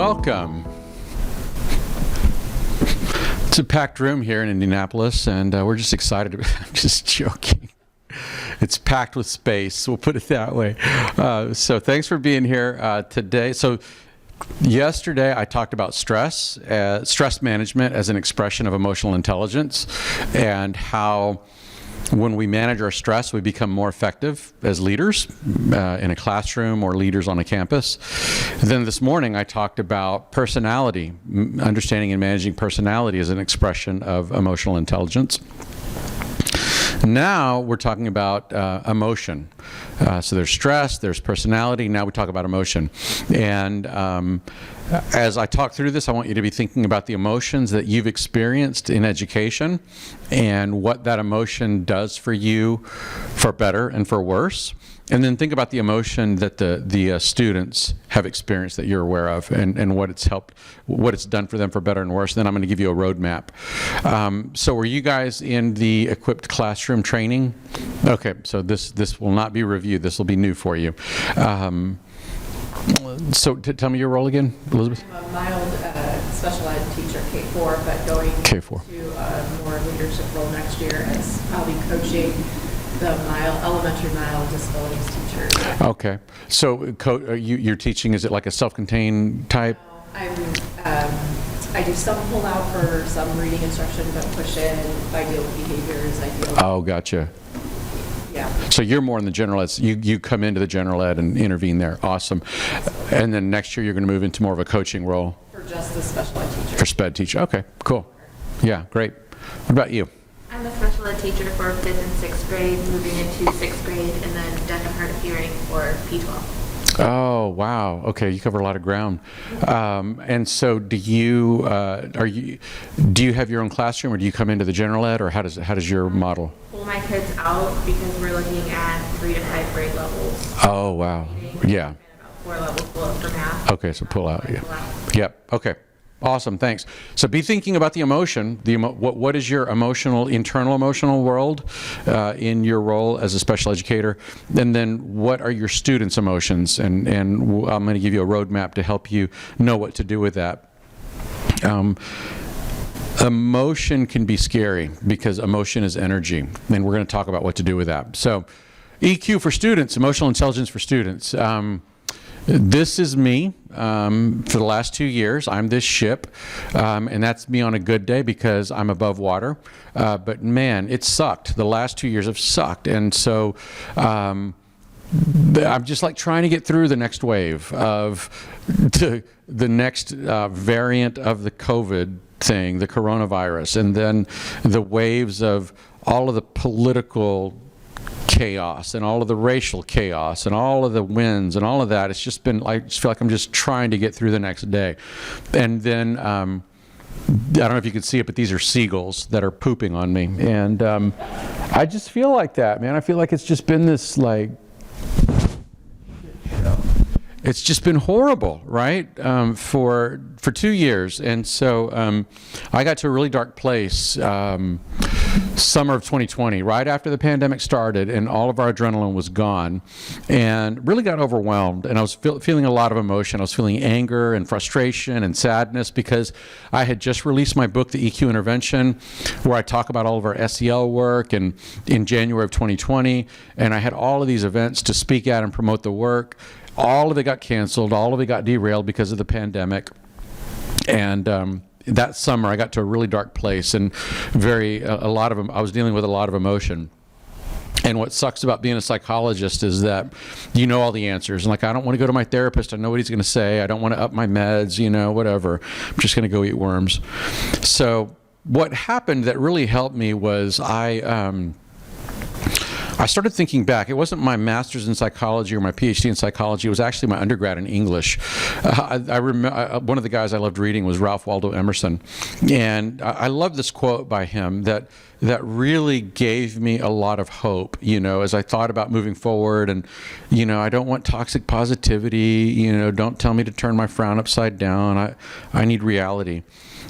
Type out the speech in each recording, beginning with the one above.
Welcome. It's a packed room here in Indianapolis, and we're just excited. I'm just joking. It's packed with space, we'll put it that way. So thanks for being here today. So yesterday I talked about stress management as an expression of emotional intelligence, and how when we manage our stress, we become more effective as leaders in a classroom or leaders on a campus. Then this morning I talked about personality, understanding and managing personality as an expression of emotional intelligence. Now we're talking about emotion. So there's stress, there's personality, now we talk about emotion. And as I talk through this, I want you to be thinking about the emotions that you've experienced in education and what that emotion does for you, for better and for worse. And then think about the emotion that the students have experienced that you're aware of, and what it's helped, what it's done for them for better and worse. Then I'm going to give you a roadmap. So were you guys in the equipped classroom training? Okay, so this will not be reviewed. This will be new for you. So tell me your role again, Elizabeth. I'm a mild special ed teacher, K-4, but going K4. to a more leadership role next year as I'll be coaching the elementary mild disabilities teachers. Okay, so you're teaching, is it like a self-contained type? I do some pull out for some reading instruction, but push in, I deal with behaviors, I deal with... Oh, gotcha. Yeah. So you're more in the general ed, you come into the general ed and intervene there. Awesome. And then next year you're going to move into more of a coaching role? For just the special ed teacher. For sped teacher, okay, cool. Yeah, great. What about you? I'm a special ed teacher for 5th and 6th grade, moving into 6th grade, and then deaf and hard of hearing for P12. Oh, wow. Okay, you cover a lot of ground. And so do you have your own classroom, or do you come into the general ed, or how does your model? Pull my kids out because we're looking at 3 to 5 grade levels. Oh, wow. Yeah. And about 4 levels below for math. Okay, so pull out. Yeah. Yep. Okay. Awesome, thanks. So be thinking about the emotion. What is your internal emotional world in your role as a special educator, and then what are your students' emotions? And I'm going to give you a roadmap to help you know what to do with that. Emotion can be scary because emotion is energy, and we're going to talk about what to do with that. So, EQ for students, emotional intelligence for students. This is me for the last 2 years. I'm this ship, and that's me on a good day because I'm above water. But man, it sucked. The last 2 years have sucked, and so I'm just like trying to get through the next wave of the next variant of the COVID thing, the coronavirus, and then the waves of all of the political chaos and all of the racial chaos and all of the winds and all of that. It's just been, I just feel like I'm just trying to get through the next day. And then I don't know if you can see it, but these are seagulls that are pooping on me, and I just feel like that, man. I feel like it's just been this, like, it's just been horrible, right? For 2 years. And so I got to a really dark place summer of 2020, right after the pandemic started, and all of our adrenaline was gone, and really got overwhelmed. And I was feeling a lot of emotion. I was feeling anger and frustration and sadness because I had just released my book, The EQ Intervention, where I talk about all of our SEL work, and in January of 2020, and I had all of these events to speak at and promote the work. All of it got canceled, all of it got derailed because of the pandemic. And that summer I got to a really dark place, and I was dealing with a lot of emotion. And what sucks about being a psychologist is that you know all the answers. And like, I don't want to go to my therapist. I know what he's going to say. I don't want to up my meds, whatever. I'm just going to go eat worms. So what happened that really helped me was I started thinking back. It wasn't my master's in psychology or my PhD in psychology. It was actually my undergrad in English. I remember one of the guys I loved reading was Ralph Waldo Emerson, and I love this quote by him that really gave me a lot of hope. As I thought about moving forward, and I don't want toxic positivity. Don't tell me to turn my frown upside down. I need reality.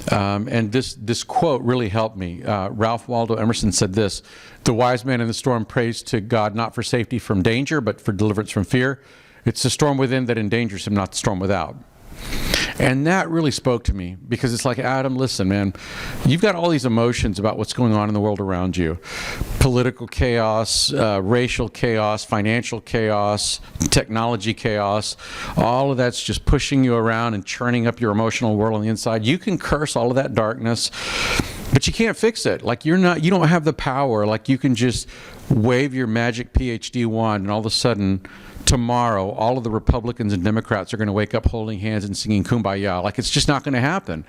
And this quote really helped me. Ralph Waldo Emerson said this: "The wise man in the storm prays to God not for safety from danger, but for deliverance from fear. It's the storm within that endangers him, not the storm without." And that really spoke to me because it's like, Adam, listen, man, you've got all these emotions about what's going on in the world around you. Political chaos, racial chaos, financial chaos, technology chaos. All of that's just pushing you around and churning up your emotional world on the inside. You can curse all of that darkness, but you can't fix it. Like you don't have the power. Like you can just wave your magic PhD wand and all of a sudden tomorrow all of the Republicans and Democrats are going to wake up holding hands and singing Kumbaya. Like it's just not going to happen.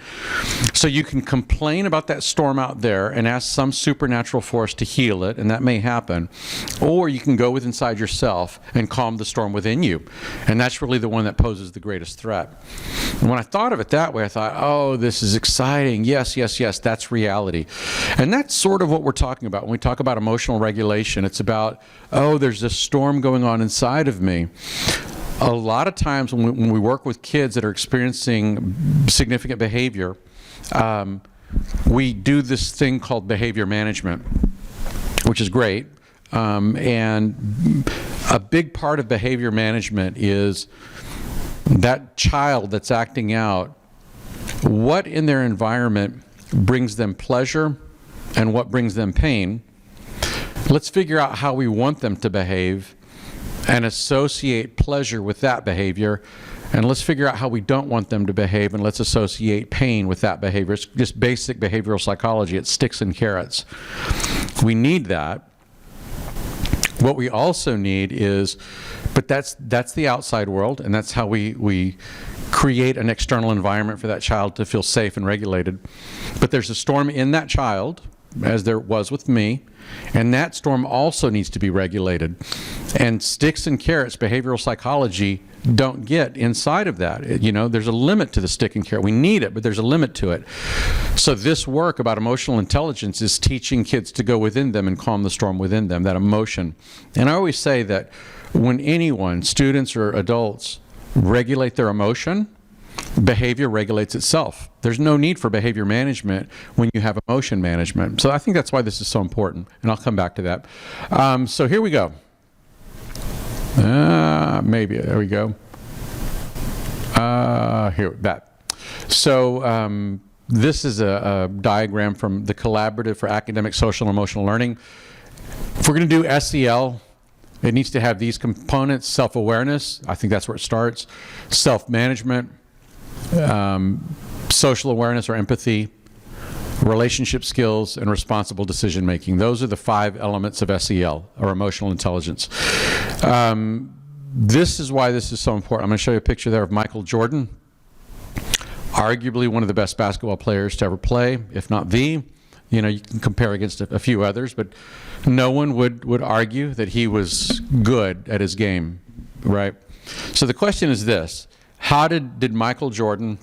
So you can complain about that storm out there and ask some supernatural force to heal it, and that may happen. Or you can go with inside yourself and calm the storm within you. And that's really the one that poses the greatest threat. And when I thought of it that way, I thought, oh, this is exciting. Yes, yes, yes, that's reality. And that's sort of what we're talking about. When we talk about emotional regulation, it's about, oh, there's this storm going on inside of me. A lot of times when we work with kids that are experiencing significant behavior, we do this thing called behavior management, which is great. And a big part of behavior management is that child that's acting out, what in their environment brings them pleasure and what brings them pain. Let's figure out how we want them to behave and associate pleasure with that behavior. And let's figure out how we don't want them to behave, and let's associate pain with that behavior. It's just basic behavioral psychology. It's sticks and carrots. We need that. What we also need is, but that's the outside world, and that's how we create an external environment for that child to feel safe and regulated. But there's a storm in that child, as there was with me, and that storm also needs to be regulated. And sticks and carrots, behavioral psychology, don't get inside of that. You know, there's a limit to the stick and carrot. We need it, but there's a limit to it. So this work about emotional intelligence is teaching kids to go within them and calm the storm within them, that emotion. And I always say that when anyone, students or adults, regulate their emotion, behavior regulates itself. There's no need for behavior management when you have emotion management. So I think that's why this is so important, and I'll come back to that. So here we go. Maybe, there we go. Here, that. So this is a diagram from the Collaborative for Academic, Social, and Emotional Learning. If we're going to do SEL, it needs to have these components: self-awareness, I think that's where it starts, self-management, social awareness or empathy, relationship skills, and responsible decision making. Those are the 5 elements of SEL, or emotional intelligence. This is why this is so important. I'm going to show you a picture there of Michael Jordan, arguably one of the best basketball players to ever play, if not the. You know, you can compare against a few others, but no one would argue that he was good at his game, right? So the question is this: how did Michael Jordan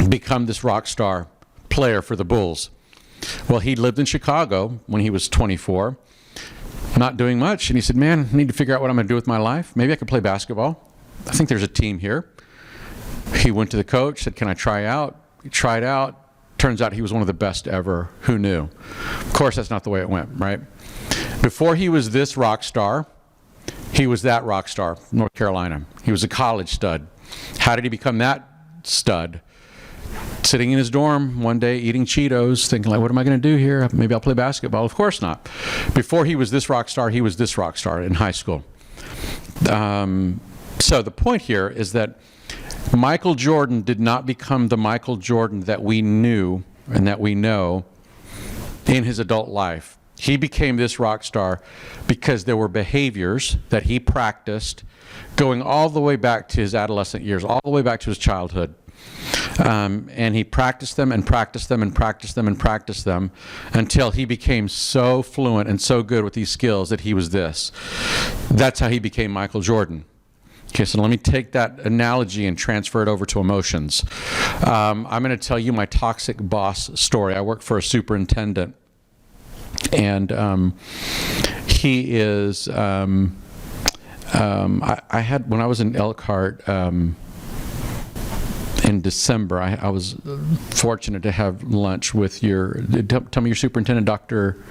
become this rock star player for the Bulls? Well, he lived in Chicago when he was 24, not doing much, and he said, man, I need to figure out what I'm going to do with my life. Maybe I could play basketball. I think there's a team here. He went to the coach, said, can I try out? He tried out. Turns out he was one of the best ever. Who knew? Of course, that's not the way it went, right? Before he was this rock star, he was that rock star, North Carolina. He was a college stud. How did he become that stud? Sitting in his dorm one day eating Cheetos, thinking like, what am I going to do here? Maybe I'll play basketball. Of course not. Before he was this rock star, he was this rock star in high school. So the point here is that Michael Jordan did not become the Michael Jordan that we knew and that we know in his adult life. He became this rock star because there were behaviors that he practiced going all the way back to his adolescent years, all the way back to his childhood. And he practiced them and practiced them and practiced them and practiced them until he became so fluent and so good with these skills that he was this. That's how he became Michael Jordan. Okay, so let me take that analogy and transfer it over to emotions. I'm going to tell you my toxic boss story. I work for a superintendent, and he is, I had, when I was in Elkhart, in December, I was fortunate to have lunch with tell me your superintendent, Dr.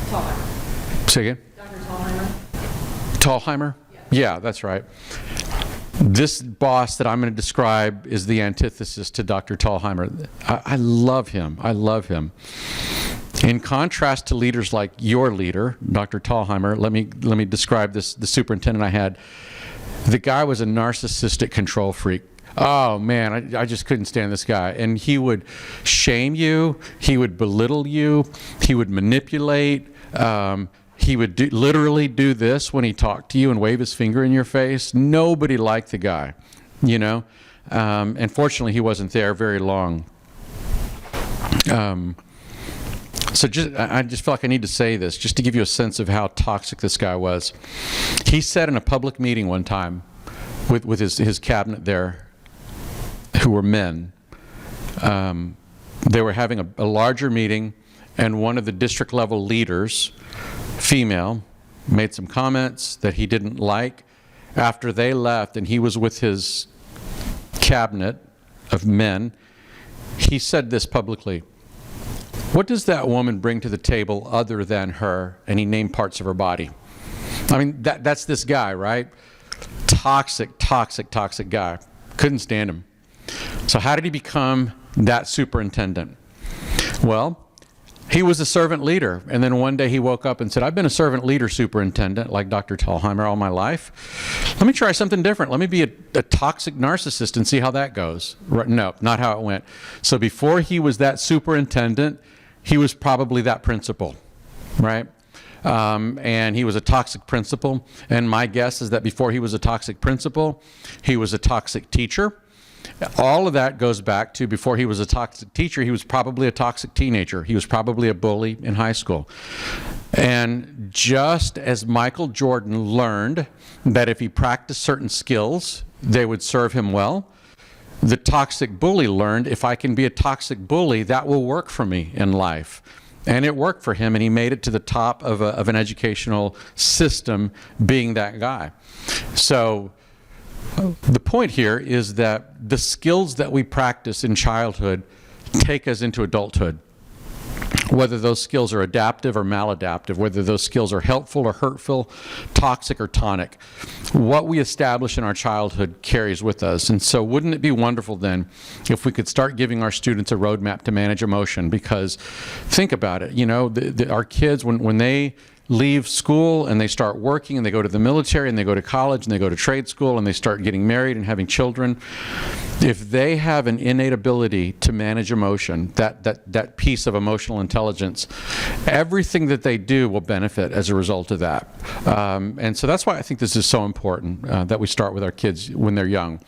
Tallheimer. Say again? Dr. Tallheimer. Tallheimer? Yeah, that's right. This boss that I'm going to describe is the antithesis to Dr. Thalheimer. I love him. I love him. In contrast to leaders like your leader, Dr. Thalheimer, let me describe the superintendent I had. The guy was a narcissistic control freak. Oh man, I just couldn't stand this guy. And he would shame you, he would belittle you, he would manipulate. He would literally do this when he talked to you and wave his finger in your face. Nobody liked the guy, you know. And fortunately, he wasn't there very long. I just feel like I need to say this just to give you a sense of how toxic this guy was. He said in a public meeting one time with his cabinet there, who were men, they were having a larger meeting, and one of the district level leaders, female, made some comments that he didn't like. After they left and he was with his cabinet of men, he said this publicly: "What does that woman bring to the table other than her?" And he named parts of her body. I mean, that's this guy, right? Toxic, toxic, toxic guy. Couldn't stand him. So how did he become that superintendent? Well, he was a servant leader, and then one day he woke up and said, "I've been a servant leader superintendent like Dr. Thalheimer all my life. Let me try something different. Let me be a toxic narcissist and see how that goes." No, not how it went. So before he was that superintendent, he was probably that principal, right? And he was a toxic principal, and my guess is that before he was a toxic principal, he was a toxic teacher. All of that goes back to before he was a toxic teacher, he was probably a toxic teenager. He was probably a bully in high school. And just as Michael Jordan learned that if he practiced certain skills, they would serve him well, the toxic bully learned, if I can be a toxic bully, that will work for me in life. And it worked for him, and he made it to the top of an educational system being that guy. So the point here is that the skills that we practice in childhood take us into adulthood. Whether those skills are adaptive or maladaptive, whether those skills are helpful or hurtful, toxic or tonic, what we establish in our childhood carries with us. And so wouldn't it be wonderful then if we could start giving our students a roadmap to manage emotion? Because think about it, you know, our kids, when they leave school and they start working and they go to the military and they go to college and they go to trade school and they start getting married and having children, if they have an innate ability to manage emotion, that piece of emotional intelligence, everything that they do will benefit as a result of that. And so that's why I think this is so important that we start with our kids when they're young.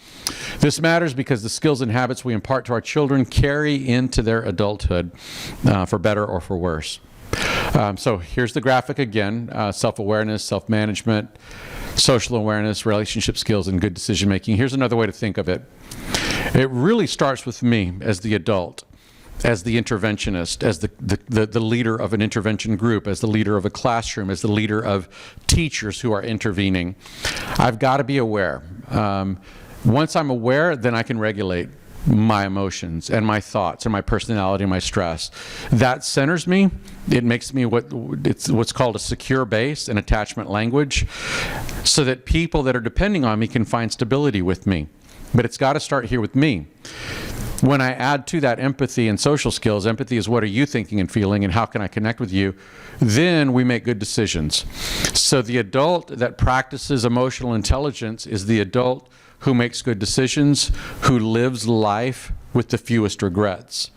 This matters because the skills and habits we impart to our children carry into their adulthood for better or for worse. So here's the graphic again: self-awareness, self-management, social awareness, relationship skills, and good decision-making. Here's another way to think of it. It really starts with me as the adult, as the interventionist, as the leader of an intervention group, as the leader of a classroom, as the leader of teachers who are intervening. I've got to be aware. Once I'm aware, then I can regulate my emotions and my thoughts and my personality and my stress. That centers me. It makes me what's called a secure base, an attachment language, so that people that are depending on me can find stability with me. But it's got to start here with me. When I add to that empathy and social skills, empathy is what are you thinking and feeling and how can I connect with you, then we make good decisions. So the adult that practices emotional intelligence is the adult who makes good decisions, who lives life with the fewest regrets.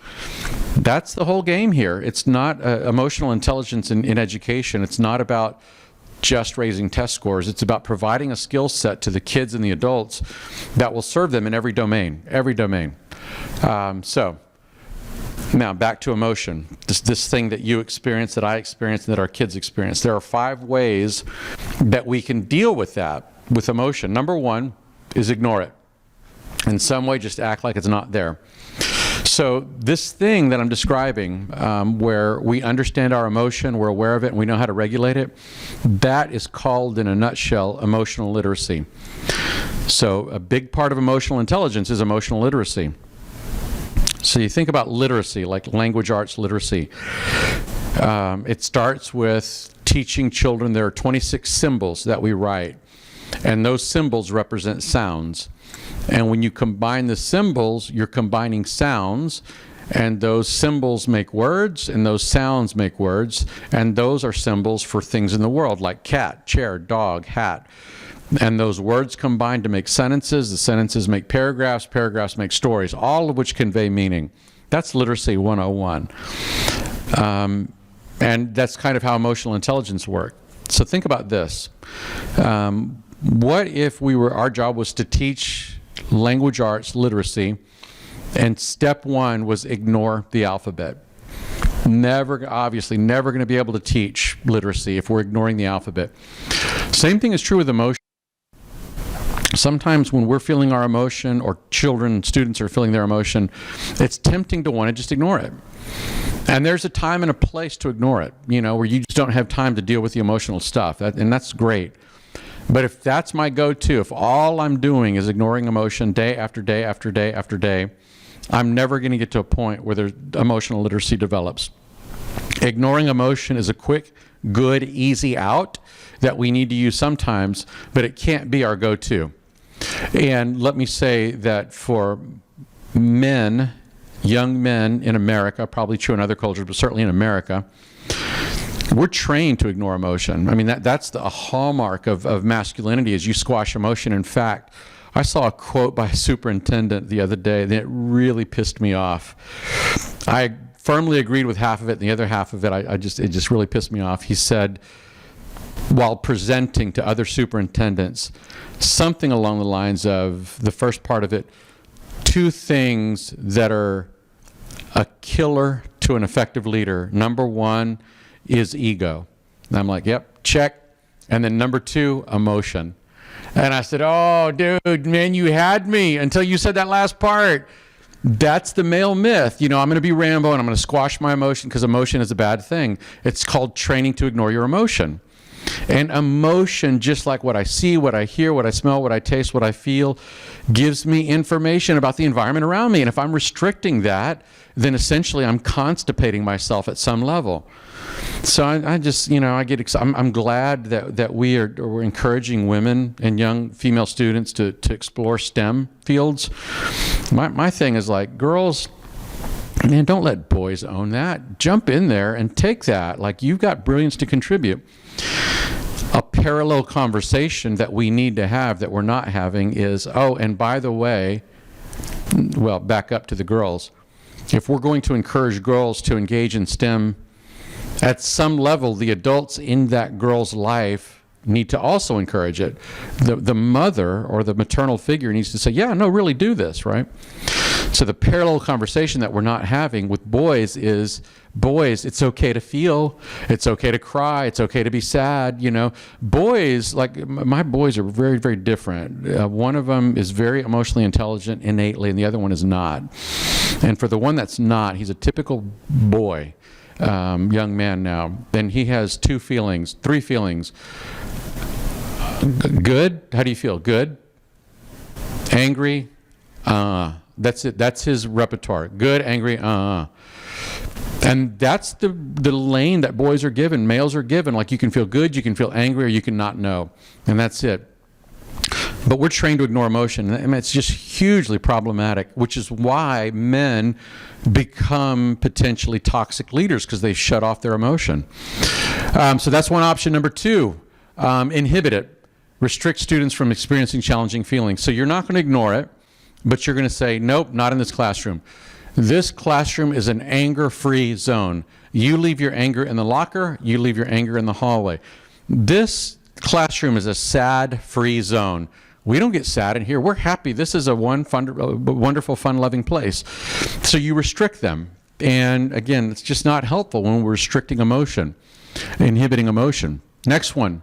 That's the whole game here. It's not emotional intelligence in education. It's not about just raising test scores. It's about providing a skill set to the kids and the adults that will serve them in every domain, every domain. So now back to emotion, this thing that you experience, that I experience, and that our kids experience. There are 5 ways that we can deal with that, with emotion. Number 1 is ignore it. In some way, just act like it's not there. So this thing that I'm describing, where we understand our emotion, we're aware of it, and we know how to regulate it, that is called, in a nutshell, emotional literacy. So a big part of emotional intelligence is emotional literacy. So you think about literacy, like language arts literacy. It starts with teaching children there are 26 symbols that we write. and those symbols represent sounds. And when you combine the symbols, you're combining sounds, and those symbols make words, and those sounds make words, and those are symbols for things in the world, like cat, chair, dog, hat. And those words combine to make sentences, the sentences make paragraphs, paragraphs make stories, all of which convey meaning. That's Literacy 101. And that's kind of how emotional intelligence works. So think about this. What if our job was to teach language arts literacy, and step one was ignore the alphabet? Obviously never going to be able to teach literacy if we're ignoring the alphabet. Same thing is true with emotion. Sometimes when we're feeling our emotion, or students are feeling their emotion, it's tempting to want to just ignore it. And there's a time and a place to ignore it, where you just don't have time to deal with the emotional stuff, and that's great. But if that's my go-to, if all I'm doing is ignoring emotion day after day after day after day, I'm never going to get to a point where emotional literacy develops. Ignoring emotion is a quick, good, easy out that we need to use sometimes, but it can't be our go-to. And let me say that for men, young men in America, probably true in other cultures, but certainly in America, we're trained to ignore emotion. I mean, that's a hallmark of masculinity, is you squash emotion. In fact, I saw a quote by a superintendent the other day that really pissed me off. I firmly agreed with half of it, and the other half of it, it just really pissed me off. He said, while presenting to other superintendents, something along the lines of, the first part of it, 2 things that are a killer to an effective leader. Number 1 is ego. And I'm like, yep, check. And then number 2, emotion. And I said, oh, dude, man, you had me until you said that last part. That's the male myth. I'm going to be Rambo and I'm going to squash my emotion because emotion is a bad thing. It's called training to ignore your emotion. And emotion, just like what I see, what I hear, what I smell, what I taste, what I feel, gives me information about the environment around me. And if I'm restricting that, then essentially I'm constipating myself at some level. So I just, I get excited. I'm glad that we're encouraging women and young female students to explore STEM fields. My thing is like, girls, man, don't let boys own that. Jump in there and take that. Like, you've got brilliance to contribute. A parallel conversation that we need to have that we're not having is, oh, and by the way, well, back up to the girls. If we're going to encourage girls to engage in STEM, at some level, the adults in that girl's life need to also encourage it. The mother or the maternal figure needs to say, yeah, no, really do this, right? So the parallel conversation that we're not having with boys is, boys, it's okay to feel, it's okay to cry, it's okay to be sad, Boys, like, my boys are very, very different. One of them is very emotionally intelligent innately, and the other one is not. And for the one that's not, he's a typical boy, young man now. And he has 3 feelings. Good, how do you feel? Good? Angry? That's it. That's his repertoire. Good, angry, And that's the lane that boys are given, males are given. Like, you can feel good, you can feel angry, or you can not know. And that's it. But we're trained to ignore emotion. I mean, it's just hugely problematic, which is why men become potentially toxic leaders, because they shut off their emotion. So that's one option. Number 2, inhibit it. Restrict students from experiencing challenging feelings. So you're not going to ignore it, but you're going to say, nope, not in this classroom. This classroom is an anger-free zone. You leave your anger in the locker, you leave your anger in the hallway. This classroom is a sad-free zone. We don't get sad in here. We're happy. This is a wonderful, fun-loving place. So you restrict them. And again, it's just not helpful when we're restricting emotion, inhibiting emotion. Next one,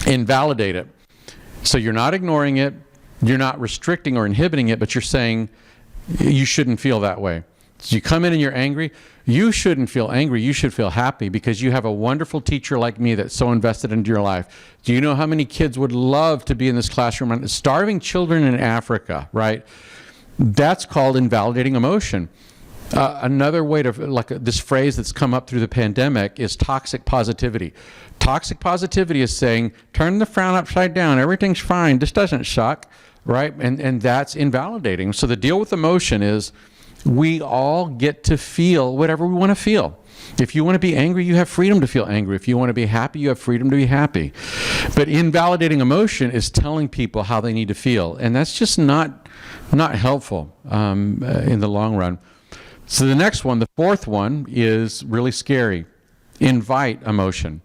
invalidate it. So you're not ignoring it, you're not restricting or inhibiting it, but you're saying you shouldn't feel that way. So you come in and you're angry. You shouldn't feel angry. You should feel happy because you have a wonderful teacher like me that's so invested into your life. Do you know how many kids would love to be in this classroom? Starving children in Africa, right? That's called invalidating emotion. Another way to, like this phrase that's come up through the pandemic is toxic positivity. Toxic positivity is saying, turn the frown upside down, everything's fine, this doesn't suck, right? And that's invalidating. So the deal with emotion is we all get to feel whatever we want to feel. If you want to be angry, you have freedom to feel angry. If you want to be happy, you have freedom to be happy. But invalidating emotion is telling people how they need to feel. And that's just not helpful in the long run. So the next one, the fourth one, is really scary. Invite emotion.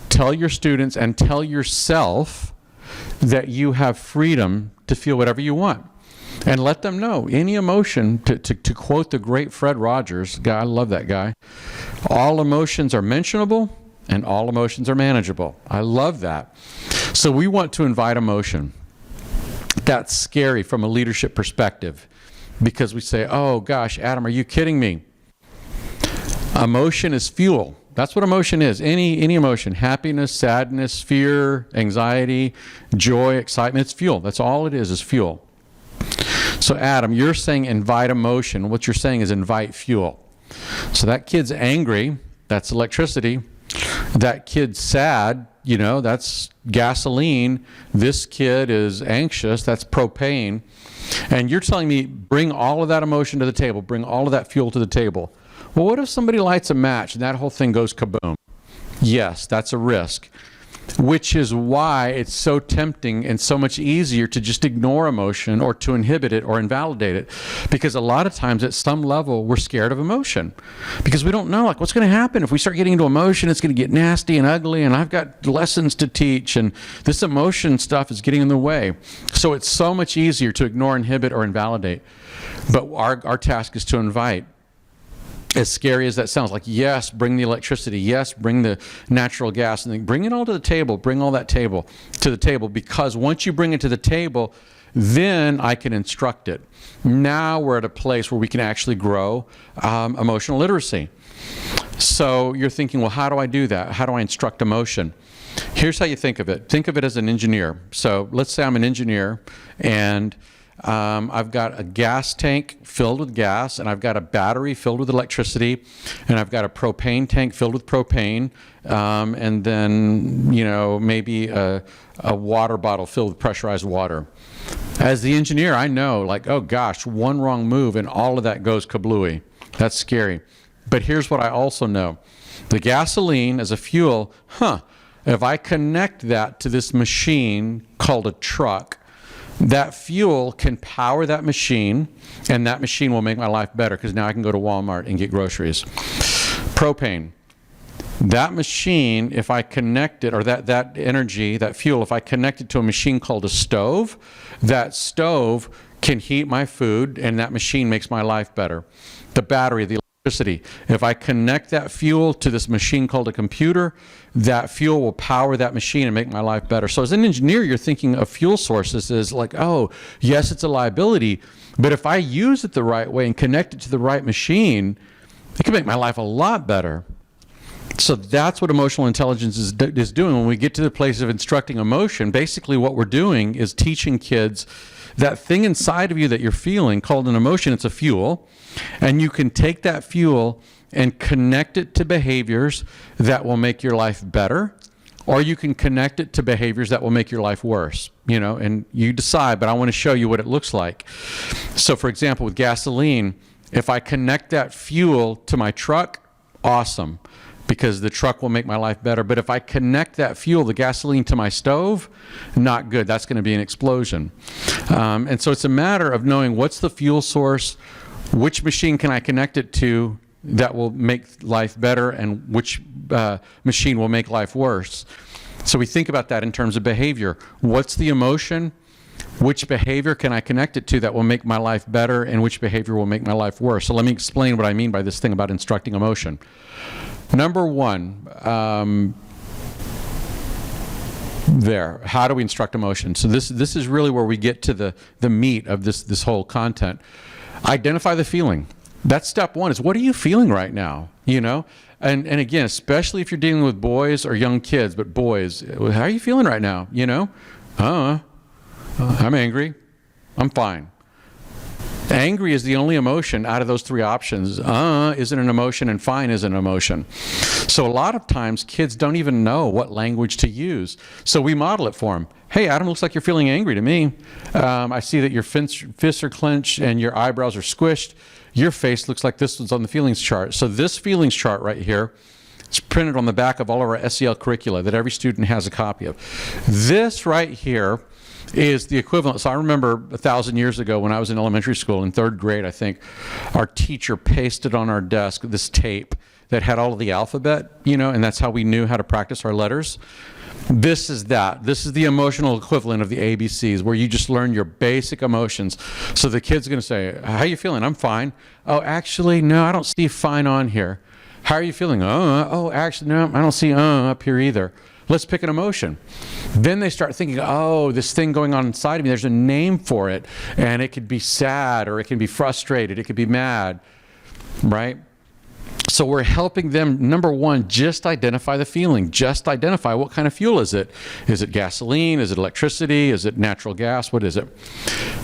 Tell your students and tell yourself that you have freedom to feel whatever you want. And let them know any emotion, to quote the great Fred Rogers, guy, I love that guy, all emotions are mentionable and all emotions are manageable. I love that. So we want to invite emotion. That's scary from a leadership perspective because we say, oh gosh, Adam, are you kidding me? Emotion is fuel. That's what emotion is. Any emotion, happiness, sadness, fear, anxiety, joy, excitement, it's fuel. That's all it is fuel. So Adam, you're saying invite emotion. What you're saying is invite fuel. So that kid's angry, that's electricity. That kid's sad, that's gasoline. This kid is anxious, that's propane. And you're telling me bring all of that emotion to the table, bring all of that fuel to the table. Well, what if somebody lights a match and that whole thing goes kaboom? Yes, that's a risk. Which is why it's so tempting and so much easier to just ignore emotion or to inhibit it or invalidate it. Because a lot of times at some level we're scared of emotion because we don't know what's going to happen if we start getting into emotion. It's going to get nasty and ugly and I've got lessons to teach and this emotion stuff is getting in the way. So it's so much easier to ignore, inhibit, or invalidate. But our task is to invite. As scary as that sounds, yes, bring the electricity, yes, bring the natural gas, and bring it all to the table, bring all that to the table, because once you bring it to the table, then I can instruct it. Now we're at a place where we can actually grow emotional literacy. So you're thinking, well, how do I do that? How do I instruct emotion? Here's how you think of it. Think of it as an engineer. So let's say I'm an engineer, and I've got a gas tank filled with gas, and I've got a battery filled with electricity, and I've got a propane tank filled with propane, and then, maybe a water bottle filled with pressurized water. As the engineer, I know, oh gosh, one wrong move and all of that goes kablooey. That's scary. But here's what I also know. The gasoline as a fuel, if I connect that to this machine called a truck, that fuel can power that machine, and that machine will make my life better because now I can go to Walmart and get groceries. Propane. That machine, if I connect it, or that energy, that fuel, if I connect it to a machine called a stove, that stove can heat my food, and that machine makes my life better. The battery, the electricity. If I connect that fuel to this machine called a computer, that fuel will power that machine and make my life better. So as an engineer, you're thinking of fuel sources as oh, yes, it's a liability, but if I use it the right way and connect it to the right machine, it can make my life a lot better. So that's what emotional intelligence is doing. When we get to the place of instructing emotion, basically what we're doing is teaching kids that thing inside of you that you're feeling called an emotion. It's a fuel, and you can take that fuel and connect it to behaviors that will make your life better, or you can connect it to behaviors that will make your life worse, and you decide, but I want to show you what it looks like. So for example, with gasoline, if I connect that fuel to my truck, awesome, because the truck will make my life better. But if I connect that fuel, the gasoline, to my stove, not good. That's going to be an explosion. And so it's a matter of knowing what's the fuel source, which machine can I connect it to that will make life better, and which machine will make life worse. So we think about that in terms of behavior. What's the emotion? Which behavior can I connect it to that will make my life better, and which behavior will make my life worse? So let me explain what I mean by this thing about instructing emotion. Number one, how do we instruct emotion? So this is really where we get to the meat of this whole content. Identify the feeling. That's step one, is what are you feeling right now? And again, especially if you're dealing with boys or young kids, but boys, how are you feeling right now? I'm angry. I'm fine. Angry is the only emotion out of those three options. Isn't an emotion, and fine isn't an emotion. So a lot of times kids don't even know what language to use. So we model it for them. Hey, Adam, looks like you're feeling angry to me. I see that your fists are clenched and your eyebrows are squished. Your face looks like this was on the feelings chart. So this feelings chart right here, it's printed on the back of all of our SEL curricula that every student has a copy of. This right here is the equivalent. So I remember 1,000 years ago when I was in elementary school in 3rd grade, I think, our teacher pasted on our desk this tape that had all of the alphabet, and that's how we knew how to practice our letters. This is that. This is the emotional equivalent of the ABCs, where you just learn your basic emotions. So the kid's going to say, how are you feeling? I'm fine. Oh, actually, no, I don't see fine on here. How are you feeling? Oh, actually, no, I don't see up here either. Let's pick an emotion. Then they start thinking, oh, this thing going on inside of me, there's a name for it. And it could be sad, or it can be frustrated, it could be mad, right? So we're helping them, number one, just identify the feeling. Just identify what kind of fuel is it. Is it gasoline? Is it electricity? Is it natural gas? What is it?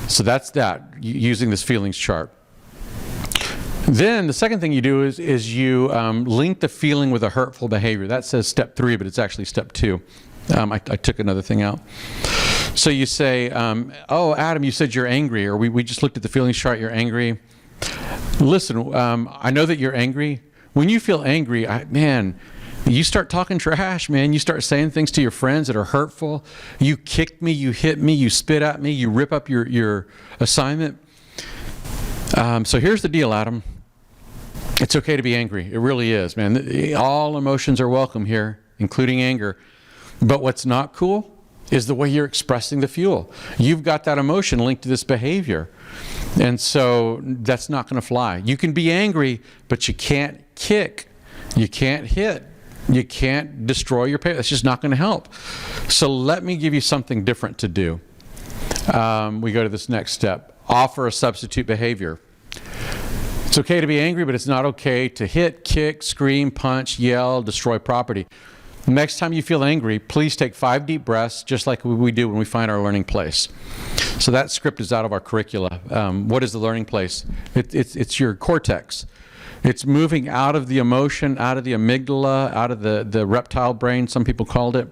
So that's that, using this feelings chart. Then the second thing you do is you link the feeling with a hurtful behavior. That says step 3, but it's actually step 2. I took another thing out. So you say, oh, Adam, you said you're angry, or we just looked at the feelings chart, you're angry. Listen, I know that you're angry. When you feel angry, man, you start talking trash, man. You start saying things to your friends that are hurtful. You kick me, you hit me, you spit at me, you rip up your assignment. So here's the deal, Adam. It's okay to be angry. It really is, man. All emotions are welcome here, including anger. But what's not cool is the way you're expressing the fuel. You've got that emotion linked to this behavior. And so that's not going to fly. You can be angry, but you can't kick. You can't hit. You can't destroy your parents. That's just not going to help. So let me give you something different to do. We go to this next step. Offer a substitute behavior. It's okay to be angry, but it's not okay to hit, kick, scream, punch, yell, destroy property. Next time you feel angry, please take 5 deep breaths, just like we do when we find our learning place. So that script is out of our curricula. What is the learning place? It's your cortex. It's moving out of the emotion, out of the amygdala, out of the reptile brain, some people called it,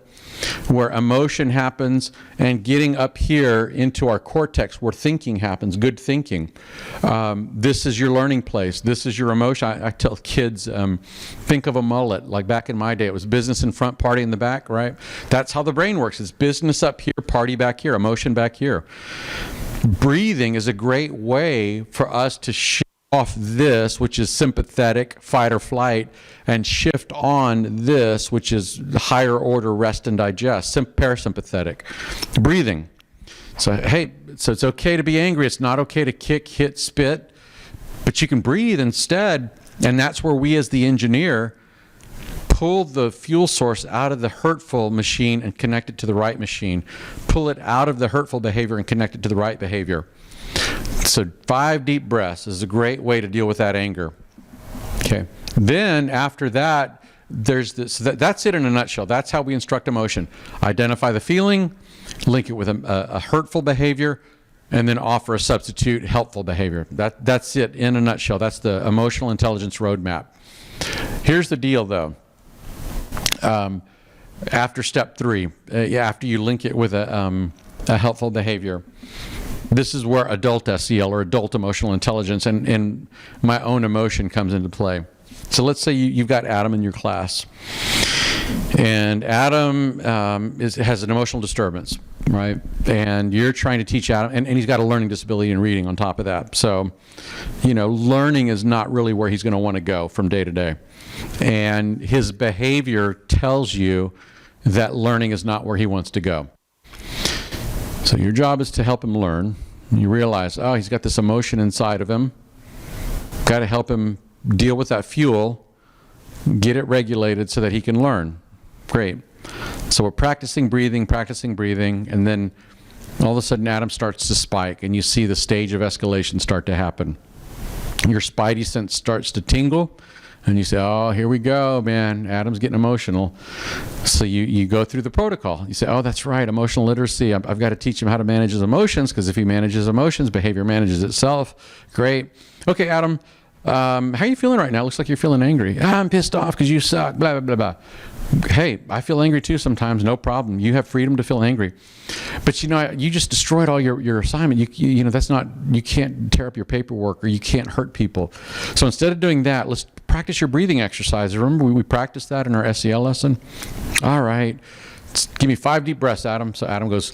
where emotion happens, and getting up here into our cortex where thinking happens, good thinking. This is your learning place. This is your emotion. I tell kids, think of a mullet. Like back in my day, it was business in front, party in the back, right? That's how the brain works. It's business up here, party back here, emotion back here. Breathing is a great way for us to shift off this, which is sympathetic, fight or flight, and shift on this, which is higher order rest and digest, parasympathetic. Breathing. So, hey, so it's okay to be angry. It's not okay to kick, hit, spit, but you can breathe instead. And that's where we as the engineer pull the fuel source out of the hurtful machine and connect it to the right machine. Pull it out of the hurtful behavior and connect it to the right behavior. So 5 deep breaths is a great way to deal with that anger. Okay. Then after that, there's this. That's it in a nutshell. That's how we instruct emotion. Identify the feeling, link it with a hurtful behavior, and then offer a substitute helpful behavior. That's it in a nutshell. That's the emotional intelligence roadmap. Here's the deal, though. After step 3, after you link it with a helpful behavior, this is where adult SEL, or adult emotional intelligence, and my own emotion comes into play. So let's say you've got Adam in your class, and Adam has an emotional disturbance, right? And you're trying to teach Adam, and he's got a learning disability in reading on top of that. So, learning is not really where he's going to want to go from day to day. And his behavior tells you that learning is not where he wants to go. So your job is to help him learn. You realize, oh, he's got this emotion inside of him. Got to help him deal with that fuel, get it regulated so that he can learn. Great. So we're practicing breathing, and then all of a sudden Adam starts to spike, and you see the stage of escalation start to happen. Your spidey sense starts to tingle. And you say, oh, here we go, man. Adam's getting emotional. So you go through the protocol. You say, oh, that's right, emotional literacy. I've got to teach him how to manage his emotions, because if he manages emotions, behavior manages itself. Great. Okay, Adam, how are you feeling right now? Looks like you're feeling angry. I'm pissed off because you suck, blah, blah, blah, blah. Hey, I feel angry too sometimes, no problem. You have freedom to feel angry. But you just destroyed all your assignment. You know, that's not, you can't tear up your paperwork, or you can't hurt people. So instead of doing that, let's practice your breathing exercises. Remember we practiced that in our SEL lesson? All right, give me 5 deep breaths, Adam. So Adam goes,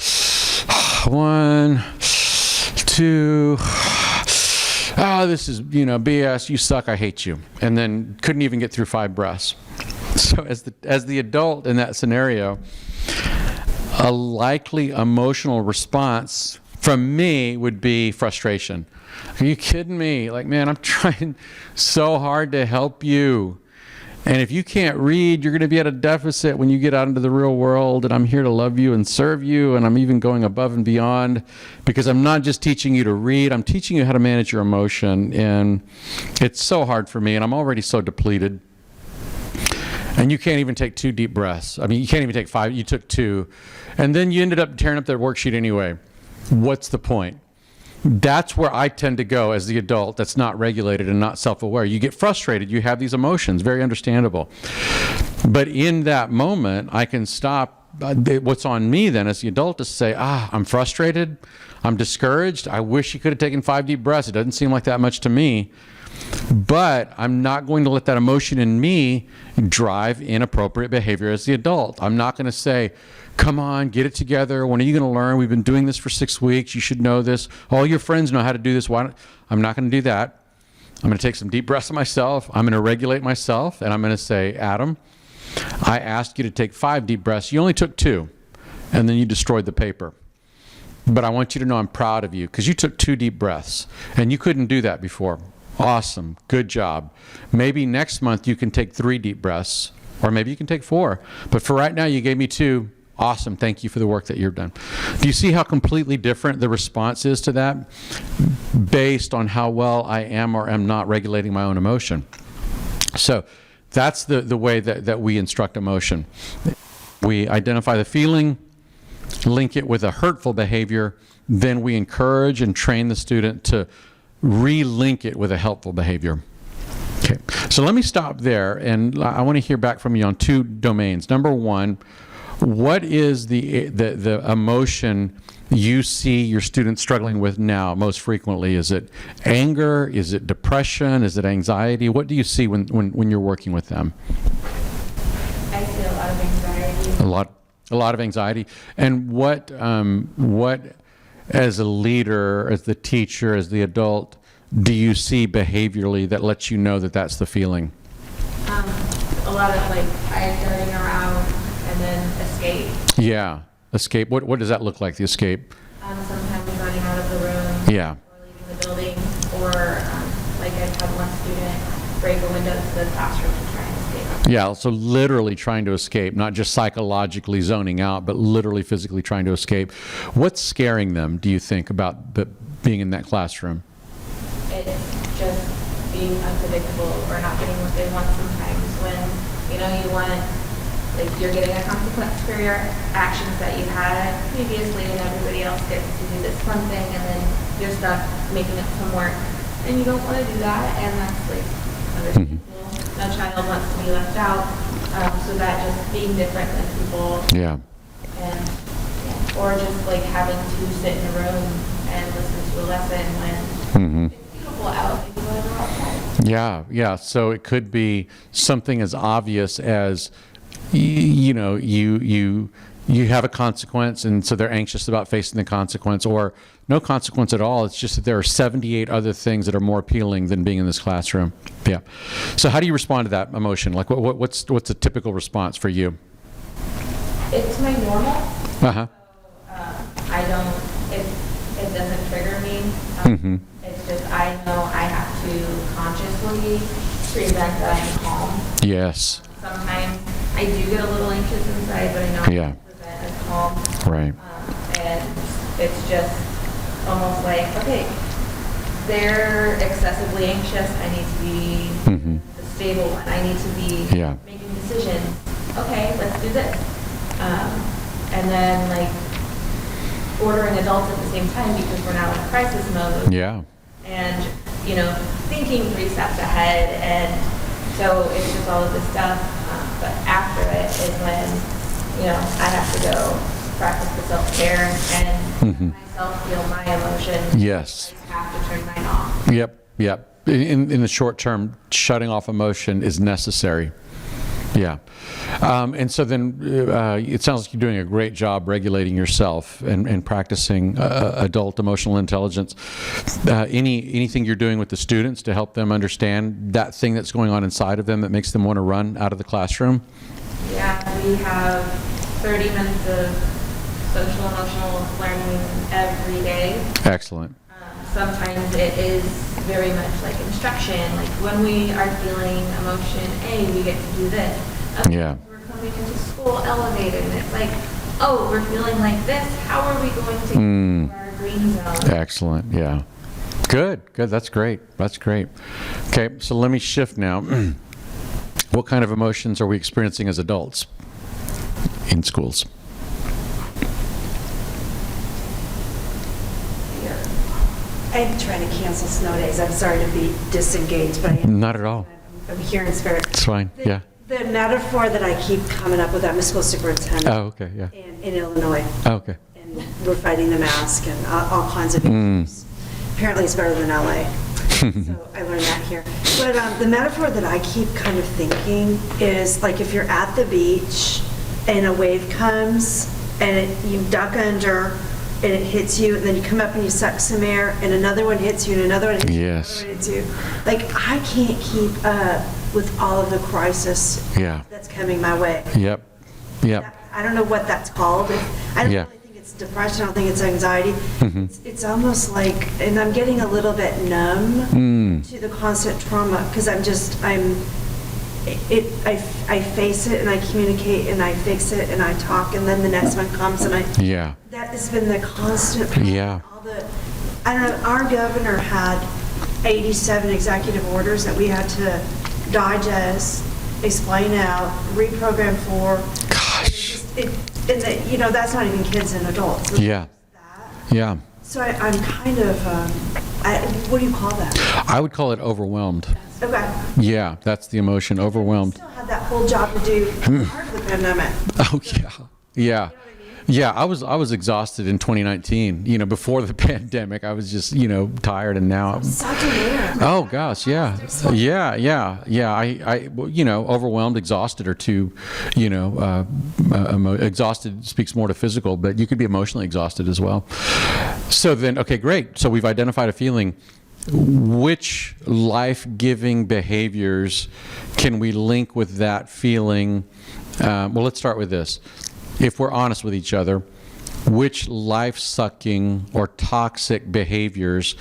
1, 2, this is, BS, you suck, I hate you. And then couldn't even get through 5 breaths. So as the adult in that scenario, a likely emotional response from me would be frustration. Are you kidding me? Like, man, I'm trying so hard to help you. And if you can't read, you're going to be at a deficit when you get out into the real world. And I'm here to love you and serve you. And I'm even going above and beyond, because I'm not just teaching you to read. I'm teaching you how to manage your emotion. And it's so hard for me. And I'm already so depleted. And you can't even take 2 deep breaths. I mean, you can't even take 5. You took 2. And then you ended up tearing up that worksheet anyway. What's the point? That's where I tend to go as the adult that's not regulated and not self-aware. You get frustrated. You have these emotions. Very understandable. But in that moment, I can stop. What's on me then as the adult is to say, I'm frustrated. I'm discouraged. I wish you could have taken 5 deep breaths. It doesn't seem like that much to me. But I'm not going to let that emotion in me drive inappropriate behavior as the adult. I'm not going to say, come on, get it together. When are you going to learn? We've been doing this for 6 weeks. You should know this. All your friends know how to do this. Why don't? I'm not going to do that. I'm going to take some deep breaths of myself. I'm going to regulate myself. And I'm going to say, Adam, I asked you to take 5 deep breaths. You only took 2. And then you destroyed the paper. But I want you to know I'm proud of you, because you took 2 deep breaths. And you couldn't do that before. Awesome. Good job. Maybe next month you can take 3 deep breaths, or maybe you can take 4. But for right now, you gave me 2. Awesome. Thank you for the work that you've done. Do you see how completely different the response is to that based on how well I am or am not regulating my own emotion? So that's the way that we instruct emotion. We identify the feeling, link it with a hurtful behavior, then we encourage and train the student to relink it with a helpful behavior. Okay, so let me stop there, and I want to hear back from you on 2 domains. Number 1, what is the emotion you see your students struggling with now most frequently? Is it anger? Is it depression? Is it anxiety? What do you see when you're working with them? I see a lot of anxiety. A lot of anxiety. And what as a leader, as the teacher, as the adult, do you see behaviorally that lets you know that that's the feeling? A lot of eye darting around and then escape. Yeah, escape. What does that look like, the escape? Sometimes running out of the room. Yeah. Or leaving the building. Or I've had one student break a window to the classroom and try and escape. Yeah, so literally trying to escape, not just psychologically zoning out, but literally physically trying to escape. What's scaring them, do you think, about being in that classroom? It's just being unpredictable or not getting what they want sometimes when, you want, you're getting a consequence for your actions that you had previously, and everybody else gets to do this fun thing, and then you're stuck making up some work. And you don't want to do that, and that's understandable. No child wants to be left out, so that just being different than people. Yeah. And, or just having to sit in a room and listen to a lesson when it's beautiful out and people are outside. Yeah. So it could be something as obvious as, you have a consequence, and so they're anxious about facing the consequence, or no consequence at all. It's just that there are 78 other things that are more appealing than being in this classroom. Yeah. So how do you respond to that emotion? What's a typical response for you? It's my normal. Uh-huh. It doesn't trigger me. It's just I know I have to consciously prevent that I'm calm. Yes. Sometimes I do get a little anxious inside, but I know I have to prevent as calm. Right. And it's just almost okay, they're excessively anxious. I need to be the stable one. I need to be Yeah. making decisions. Okay, let's do this. And then like ordering adults at the same time because we're now in crisis mode. Yeah. And, you know, thinking 3 steps ahead. And so it's just all of this stuff. But after it is when, you know, I have to go practice the self-care and myself feel my emotions. Yes. I have to turn mine off. Yep. In the short term, shutting off emotion is necessary. Yeah. And so then it sounds like you're doing a great job regulating yourself and practicing adult emotional intelligence. Anything you're doing with the students to help them understand that thing that's going on inside of them that makes them want to run out of the classroom? Yeah, we have 30 minutes of social emotional learning every day. Excellent. Sometimes it is very much like instruction, like when we are feeling emotion A, we get to do this. Yeah. We're coming into school elevated, and it's like, oh, we're feeling like this, how are we going to get to our green zone? Excellent. Yeah. Good. That's great. Okay, so let me shift now. What kind of emotions are we experiencing as adults in schools? I'm trying to cancel snow days. I'm sorry to be disengaged, but I am. Not at all. I'm here in spirit. It's fine. Yeah. The metaphor that I keep coming up with, I'm a school superintendent Oh, okay. Yeah. in Illinois, Oh, okay. and we're fighting the mask and all kinds of issues. Apparently it's better than LA, so I learned that here. But the metaphor that I keep kind of thinking is like if you're at the beach and a wave comes and you duck under and it hits you, and then you come up and you suck some air, and another one hits you, and another one hits you, Yes. and another one hits you. Like, I can't keep up with all of the crisis Yeah. that's coming my way. Yep. I don't know what that's called. I don't Yeah. really think it's depression. I don't think it's anxiety. It's almost like, and I'm getting a little bit numb to the constant trauma because I face it and I communicate and I fix it and I talk, and then the next one comes and Yeah. that has been the constant problem. Yeah. I don't know, our governor had 87 executive orders that we had to digest, explain out, reprogram for. Gosh. And that's not even kids and adults. It's Yeah. just that. Yeah. So I'm kind of, what do you call that? I would call it overwhelmed. Okay. Yeah, that's the emotion, overwhelmed. Still had that whole job to do part of the pandemic. Oh, yeah. Yeah. Yeah, I was exhausted in 2019. You know, before the pandemic, I was just, tired, and now Such a winner. oh gosh, yeah. I overwhelmed, exhausted are two, exhausted speaks more to physical, but you could be emotionally exhausted as well. So then, okay, great. So we've identified a feeling. Which life-giving behaviors can we link with that feeling? Well, let's start with this. If we're honest with each other, which life-sucking or toxic behaviors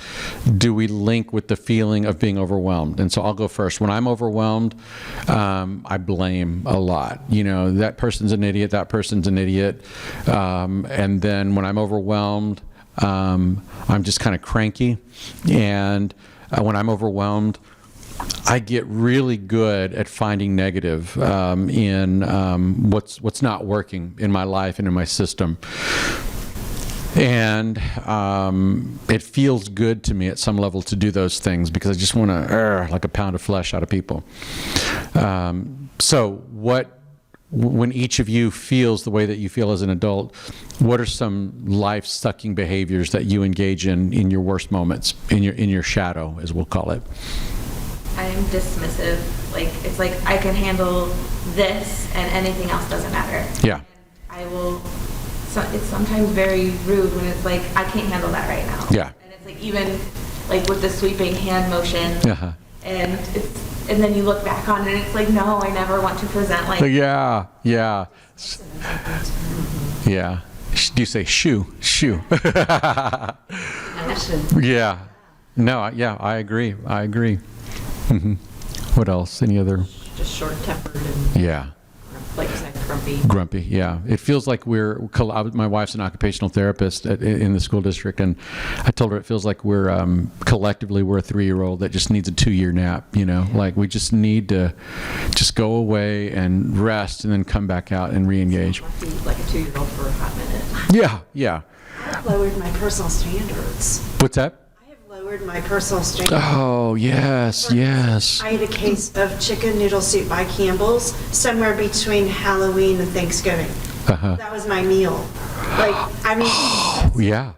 do we link with the feeling of being overwhelmed? And so I'll go first. When I'm overwhelmed, I blame a lot. That person's an idiot, that person's an idiot. And then when I'm overwhelmed, I'm just kind of cranky. And when I'm overwhelmed, I get really good at finding negative in what's not working in my life and in my system. And it feels good to me at some level to do those things because I just want to like a pound of flesh out of people. So when each of you feels the way that you feel as an adult, what are some life-sucking behaviors that you engage in your worst moments, in your shadow, as we'll call it? I'm dismissive. Like, it's like I can handle this and anything else doesn't matter. Yeah. I will, it's sometimes very rude when it's like, I can't handle that right now. Yeah. And it's like, even like with the sweeping hand motion, Uh-huh. and then you look back on it and it's like, no, I never want to present like. Yeah. Do you say shoe? Yeah. No, yeah, I agree. What else? Any other? Just short-tempered and, Yeah. like you said, Grumpy, yeah. It feels like my wife's an occupational therapist in the school district, and I told her it feels like collectively we're a 3-year-old that just needs a 2-year nap, like we just need to just go away and rest and then come back out and re-engage. Like a 2-year-old for a hot minute. Yeah. I've lowered my personal standards. What's that? I have lowered my personal standards. Oh, yes. I ate a case of chicken noodle soup by Campbell's somewhere between Halloween and Thanksgiving. That was my meal. Yeah,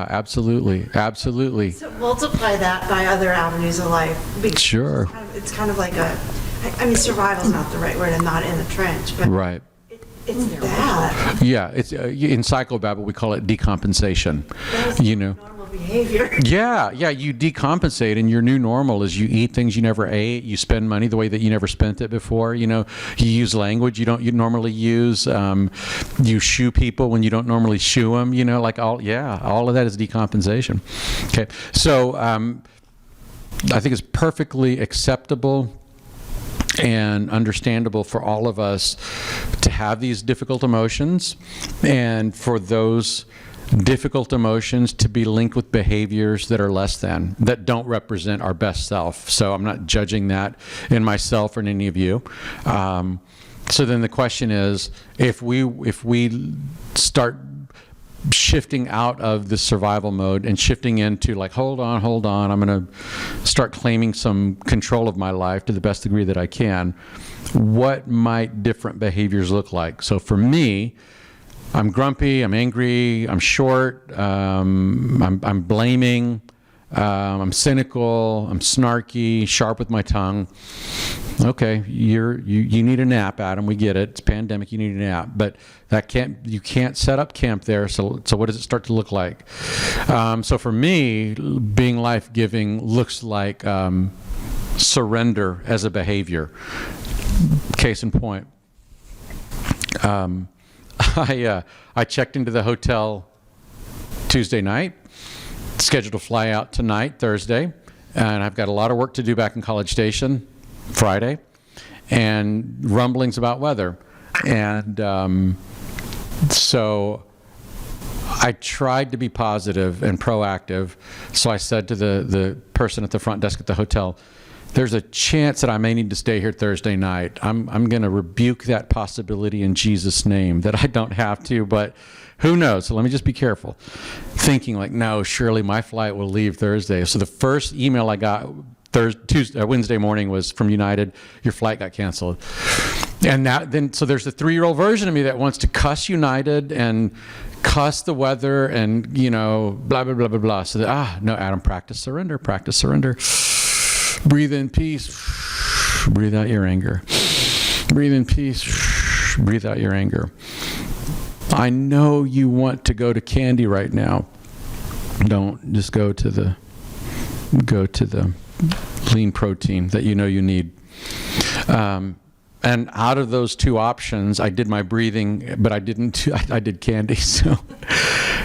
absolutely. So multiply that by other avenues of life. Because Sure. It's kind of like survival's not the right word. I'm not in the trench, but Right. it's that. Yeah, it's in psychobabble we call it decompensation. That's normal behavior. Yeah, you decompensate, and your new normal is you eat things you never ate, you spend money the way that you never spent it before, you use language you normally use, you shoo people when you don't normally shoo them, all of that is decompensation. Okay, so I think it's perfectly acceptable and understandable for all of us to have these difficult emotions, and for those difficult emotions to be linked with behaviors that are less than, that don't represent our best self. So I'm not judging that in myself or in any of you. So then the question is, if we start shifting out of the survival mode and shifting into like, hold on, I'm going to start claiming some control of my life to the best degree that I can, what might different behaviors look like? So for me, I'm grumpy, I'm angry, I'm short, I'm blaming, I'm cynical, I'm snarky, sharp with my tongue. Okay, you need a nap, Adam. We get it. It's pandemic. You need a nap, but you can't set up camp there. So what does it start to look like? So for me, being life-giving looks like surrender as a behavior. Case in point, I checked into the hotel Tuesday night, scheduled to fly out tonight, Thursday, and I've got a lot of work to do back in College Station Friday, and rumblings about weather. And so I tried to be positive and proactive, so I said to the person at the front desk at the hotel, there's a chance that I may need to stay here Thursday night. I'm going to rebuke that possibility in Jesus' name, that I don't have to, but who knows? So let me just be careful. Thinking like, no, surely my flight will leave Thursday. So the first email I got Wednesday morning was from United, your flight got canceled. And so there's the 3-year-old version of me that wants to cuss United and cuss the weather and, blah, blah, blah, blah, blah. So no, Adam, practice surrender. Breathe in peace, breathe out your anger. Breathe in peace, breathe out your anger. I know you want to go to candy right now. Don't just go to the lean protein that you need. And out of those two options, I did my breathing, but I did candy. So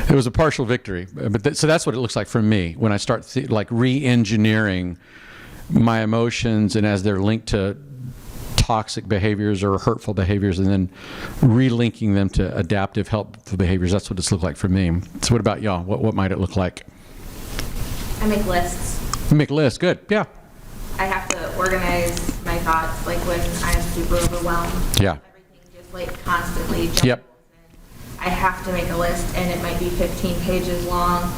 it was a partial victory. So that's what it looks like for me when I start re-engineering my emotions, and as they're linked to toxic behaviors or hurtful behaviors, and then relinking them to adaptive, helpful behaviors. That's what it's looked like for me. So what about y'all? What might it look like? I make lists. Make lists, good, yeah. I have to organize my thoughts, like when I'm super overwhelmed. Yeah. Everything just constantly jumbles in. I have to make a list, and it might be 15 pages long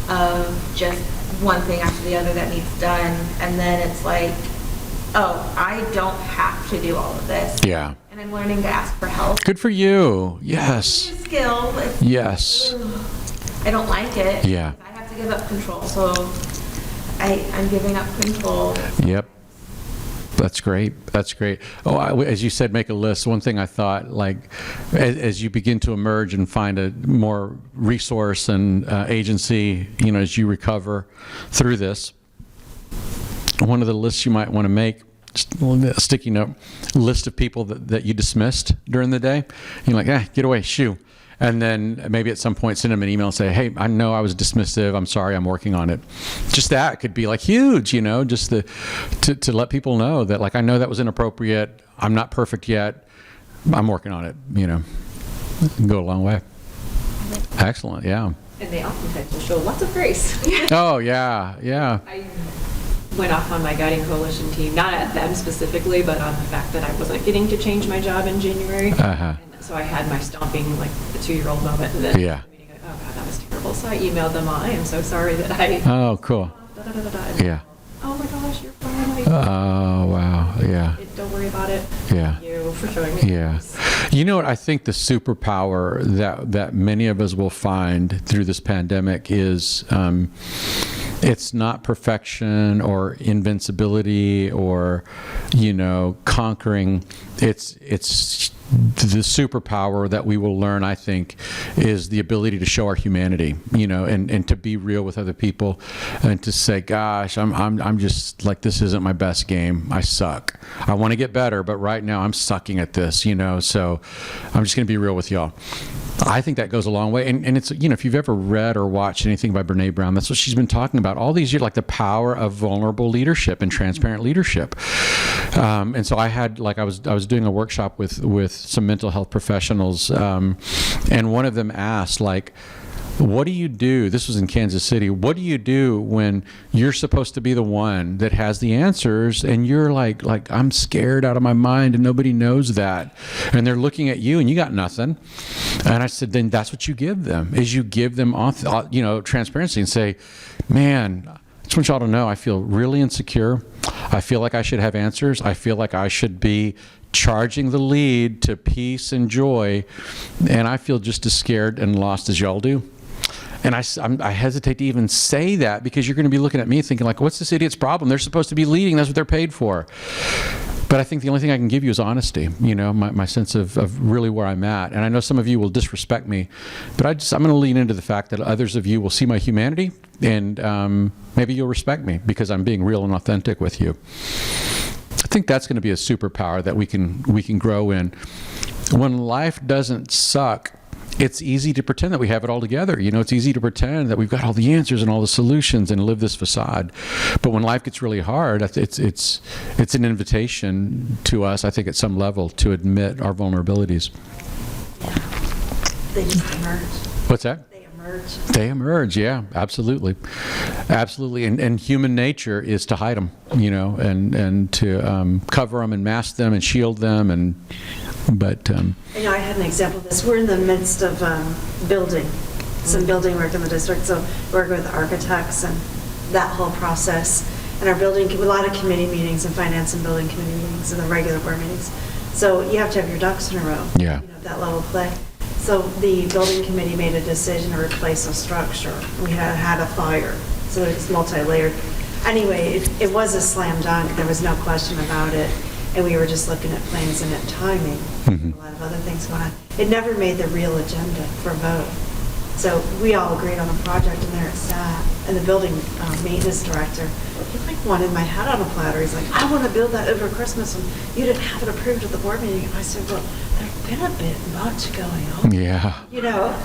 of just one thing after the other that needs done, and then it's like, oh, I don't have to do all of this. Yeah. And I'm learning to ask for help. Good for you. Yes. It's a skill. Yes. I don't like it. Yeah. I have to give up control, so I'm giving up control. Yep. That's great. That's great. Oh, as you said, make a list. One thing I thought, as you begin to emerge and find a more resource and agency, as you recover through this, one of the lists you might want to make, just a sticky note, list of people that you dismissed during the day. You're like, get away, shoo. And then maybe at some point send them an email and say, hey, I know I was dismissive. I'm sorry, I'm working on it. Just that could be huge, just to let people know that I know that was inappropriate. I'm not perfect yet. I'm working on it, go a long way. Excellent, yeah. And they oftentimes will show lots of grace. Oh, yeah, yeah. I went off on my guiding coalition team, not at them specifically, but on the fact that I wasn't getting to change my job in January. Uh-huh. And so I had my stomping, like the 2-year-old moment. And then Yeah. the meeting, oh God, that was terrible. So I emailed them, I am so sorry that I. Oh, cool. And Yeah. oh my gosh, you're fine. Oh, wow, yeah. Don't worry about it. Yeah. Thank you for showing me. Yeah. You know what? I think the superpower that many of us will find through this pandemic is it's not perfection or invincibility or, conquering. It's the superpower that we will learn, I think, is the ability to show our humanity, and to be real with other people and to say, gosh, I'm just like, this isn't my best game. I suck. I want to get better, but right now I'm sucking at this, so I'm just going to be real with y'all. I think that goes a long way. And it's, if you've ever read or watched anything by Brene Brown, that's what she's been talking about all these years, like the power of vulnerable leadership and transparent leadership. And so I had, I was doing a workshop with some mental health professionals, and one of them asked, what do you do? This was in Kansas City. What do you do when you're supposed to be the one that has the answers and you're like I'm scared out of my mind and nobody knows that, and they're looking at you and you got nothing? And I said, then that's what you give them, is you give them transparency and say, man, I just want y'all to know I feel really insecure. I feel like I should have answers. I feel like I should be charging the lead to peace and joy, and I feel just as scared and lost as y'all do. And I hesitate to even say that, because you're going to be looking at me thinking, what's this idiot's problem? They're supposed to be leading. That's what they're paid for. But I think the only thing I can give you is honesty, my sense of really where I'm at. And I know some of you will disrespect me, but I'm going to lean into the fact that others of you will see my humanity, and maybe you'll respect me because I'm being real and authentic with you. I think that's going to be a superpower that we can grow in. When life doesn't suck, it's easy to pretend that we have it all together. It's easy to pretend that we've got all the answers and all the solutions and live this facade. But when life gets really hard, it's an invitation to us, I think, at some level, to admit our vulnerabilities. They just emerge. What's that? They emerge, yeah, absolutely. Absolutely. And human nature is to hide them, and to cover them and mask them and shield them. But I had an example of this. We're in the midst of building, some building work in the district, so we're working with architects and that whole process. And our building, a lot of committee meetings and finance and building committee meetings and the regular board meetings. So you have to have your ducks in a row. Yeah. That level of play. So the building committee made a decision to replace a structure. We had a fire, so it's multi-layered. Anyway, it was a slam dunk. There was no question about it. And we were just looking at plans and at timing. A lot of other things going on. It never made the real agenda for a vote. So we all agreed on a project, and there it sat. And the building maintenance director, he wanted my head on a platter. He's like, I want to build that over Christmas, and you didn't have it approved at the board meeting. And I said, well, there's been a bit much going on. yeah.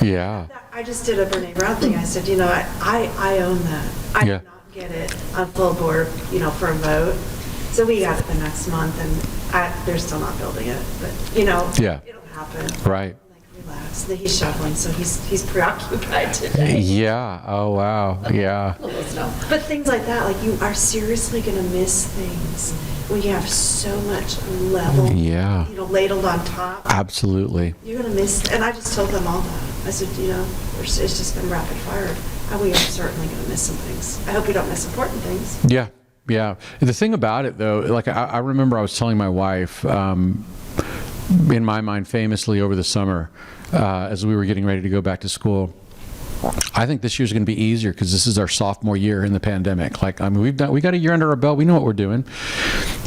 Yeah. I just did a Brene Brown thing. I said, I own that. I did not get it on full board, for a vote. So we got it the next month, and they're still not building it, but Yeah. it'll happen. Right. Relax. He's shoveling, so he's preoccupied today. Yeah. Oh, wow. Yeah. But things like that, you are seriously going to miss things when you have so much level, Yeah. ladled on top. Absolutely. You're going to miss, and I just told them all that. I said, it's just been rapid fire, and we are certainly going to miss some things. I hope we don't miss important things. Yeah. Yeah. The thing about it, though, I remember I was telling my wife, in my mind, famously over the summer, as we were getting ready to go back to school, I think this year's going to be easier because this is our sophomore year in the pandemic. We got a year under our belt. We know what we're doing.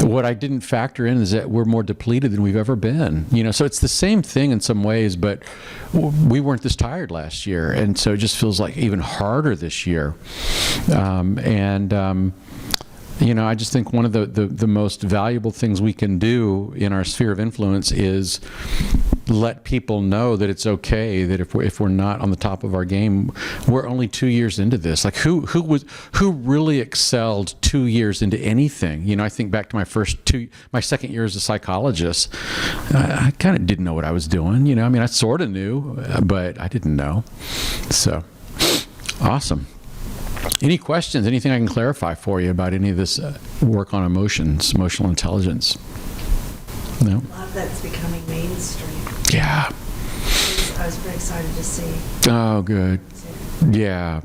What I didn't factor in is that we're more depleted than we've ever been. So it's the same thing in some ways, but we weren't this tired last year, and so it just feels like even harder this year. I just think one of the most valuable things we can do in our sphere of influence is let people know that it's okay, that if we're not on the top of our game, we're only 2 years into this. Like who really excelled 2 years into anything? You know, I think back to my second year as a psychologist. I kind of didn't know what I was doing. You know, I mean, I sort of knew, but I didn't know. So, awesome. Any questions? Anything I can clarify for you about any of this work on emotions, emotional intelligence? No? A lot of that's becoming mainstream. Yeah. I was very excited to see. Oh, good. Yeah.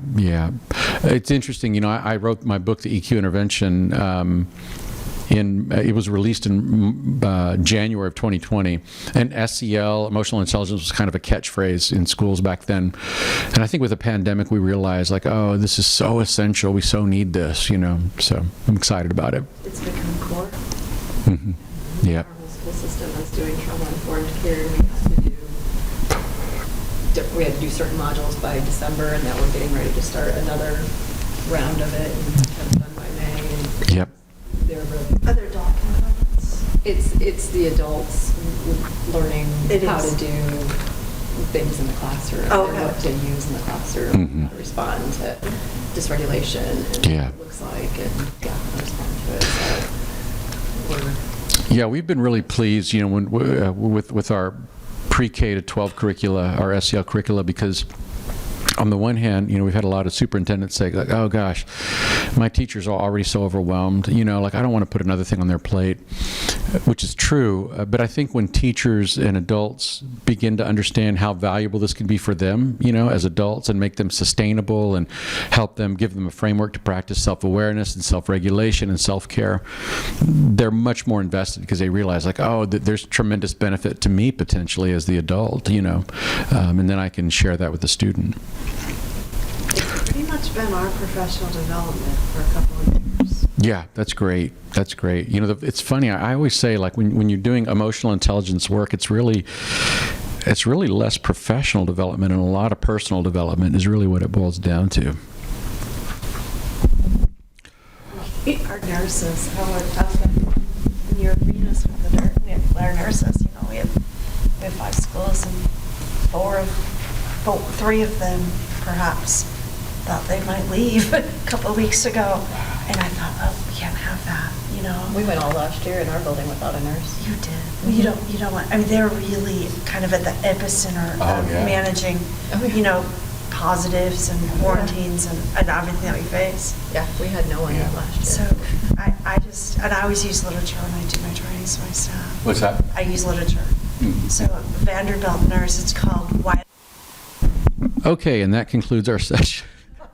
It's interesting. You know, I wrote my book, The EQ Intervention, it was released in January of 2020, and SEL, emotional intelligence, was kind of a catchphrase in schools back then. And I think with the pandemic, we realized, like, oh, this is so essential. We so need this, you know. So I'm excited about it. It's become core. Mm-hmm. Yeah. Our whole school system is doing trauma-informed care. We had to do certain modules by December, and now we're getting ready to start another round of it, and have it done by May. And Yep. they're really, Other adult components. it's the adults learning It how is. to do things in the classroom, Okay. and what to use in the classroom, Mhm. how to respond to dysregulation, and Yeah. what it looks like, and how to respond to it. So we're Yeah, we've been really pleased, you know, with our pre-K to 12 curricula, our SEL curricula, because on the one hand, you know, we've had a lot of superintendents say, like, oh gosh, my teachers are already so overwhelmed, you know, like I don't want to put another thing on their plate, which is true. But I think when teachers and adults begin to understand how valuable this can be for them, you know, as adults, and make them sustainable and help them, give them a framework to practice self-awareness and self-regulation and self-care, they're much more invested because they realize, like, oh, there's tremendous benefit to me potentially as the adult, you know, and then I can share that with the student. It's pretty much been our professional development for a couple of years. Yeah, that's great. That's great. You know, it's funny. I always say, like, when you're doing emotional intelligence work, it's really less professional development and a lot of personal development is really what it boils down to. Our nurses, how are tough in your arenas with our nurses, you know, we have 5 schools and 3 of them perhaps thought they might leave a couple of weeks ago. And I thought, oh, we can't have that, you know. We went all last year in our building without a nurse. You did. Well, you don't want, I mean, they're really kind of at the epicenter of managing, Oh, yeah. you know, positives and quarantines and everything that we face. Yeah, we had no one last year. So I always use literature when I do my trainings to my staff. What's that? I use literature. Mm. So Vanderbilt nurse, it's called Why. Okay, and that concludes our session.